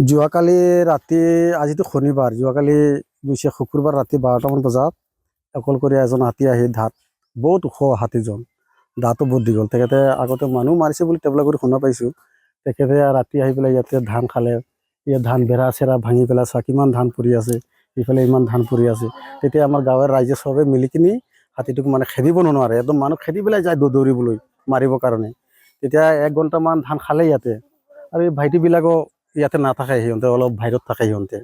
যোৱাকালি ৰাতি আজিতো শনিবাৰ যোৱাকালি গৈছে শুক্ৰবাৰ ৰাতি 12টামান বজাত অকলশৰীয়া এজন হাতী আহি ধাত বহুত ওখ হাতীজন দাঁতো বহুত দীঘল তেখেতে আগতে মানুহ মাৰিছে বুলি টেবলা কৰি শুনা পাইছোঁ তেখেতে ৰাতি আহি পেলাই ইয়াতে ধান খালে ইয়াত ধান বেৰা চেৰা ভাঙি পেলাই চা কিমান ধান পৰি আছে ইফালে ইমান ধান পৰি আছে তেতিয়া আমাৰ গাঁৱৰ ৰাইজে চবে মিলি কিনি হাতীটোক মানে খেদিব নোৱাৰে একদম মানুহ খেদি পেলাই যায় দৌৰিবলৈ মাৰিবৰ কাৰণে তেতিয়া 1 ঘণ্টামান ধান খালে ইয়াতে আৰু এই ভাইটিবিলাকো ইয়াতে নাথাকে সিহঁতে অলপ বাহিৰত থাকে সিহঁতে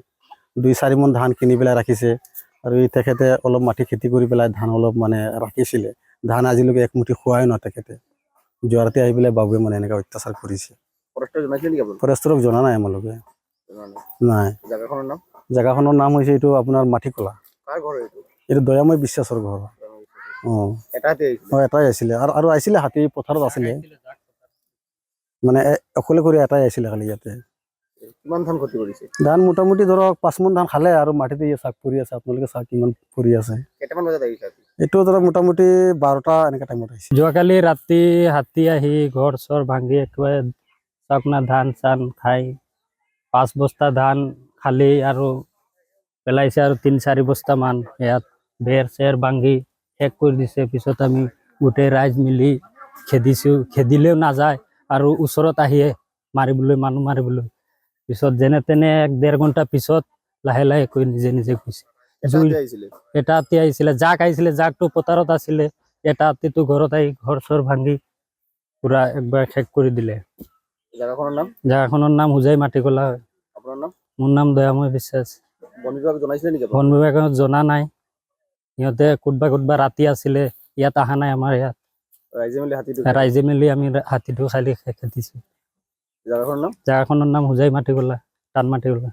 2-4 মন ধান কিনি পেলাই ৰাখিছে আৰু এই তেখেতে অলপ মাটি খেতি কৰি পেলাই ধান অলপ মানে ৰাখিছিলে ধান আজিলৈকে একমুঠি খোৱাই ন তেখেতে যোৱা ৰাতি আহি পেলাই বাবুৱে মানে এনেকৈ অত্যাচাৰ কৰিছে ফৰেষ্টৰক জনা নাই আমালোকে নাই জেগাখনৰ নাম হৈছে এইটো আপোনাৰ মাটিকলা এইটো দয়াময় বিশ্বাসৰ ঘৰ এটাই আছিলে আৰু আহিছিলে হাতী পথাৰত আছিলে মানে অকলে এটাই আহিছিলে খালি ইয়াতে কিমান ধান ক্ষতি কৰিছে ধান মোটামুটি ধৰক 5 মন ধান খালে আৰু মাটিতে চাক পৰি আছে আপোনালোকে চাক কিমান পৰি আছে কেইটামান বজাত আহিছে এইটো ধৰক মোটামুটি 12টা এনেকা টাইমত আহিছে যোৱাকালি ৰাতি হাতী আহি ঘৰ চৰ ভাঙি একেবাৰে আপোনাৰ ধান চান খাই 5 বস্তা ধান খালি আৰু পেলাইছে আৰু 3-4 বস্তামান ইয়াত বেৰ চেৰ ভাঙি শেষ কৰি দিছে পিছত আমি গোটেই ৰাইজ মিলি খেদিছোঁ খেদিলেও নাযায় আৰু ওচৰত আহিয়ে মাৰিবলৈ মানুহ মাৰিবলৈ পিছত যেনে তেনে 1-1.5 ঘণ্টা পিছত লাহে লাহে কৈ নিজে নিজে গৈছে এটা হাতী আহিছিলে জাক আহিছিলে জাকটো পথাৰত আছিলে এটা হাতীটো ঘৰত আহি ঘৰ চৰ ভাঙি পুৰা একবাৰ শেষ কৰি দিলে জাগাখনৰ নাম হোজাই মাটিকলা হয় মোৰ নাম দয়াময় বিশ্বাস বন বিভাগক জনা নাই সিহঁতে কোনোবা ৰাতি আছিলে ইয়াত অহা নাই আমাৰ ইয়াত ৰাইজে মিলি আমি হাতীটো খালি খেদিছোঁ জাগাখনৰ নাম হোজাই মাটিকলা টান মাটিকলা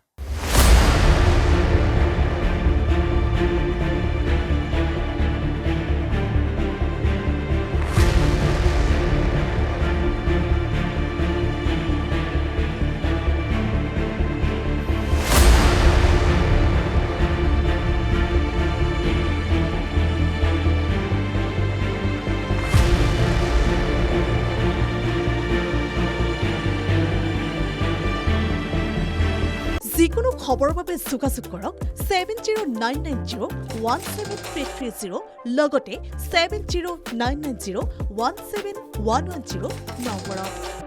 যিকোনো খবৰৰ বাবে যোগাযোগ কৰক 7099017330 লগতে 7099017110 নম্বৰত।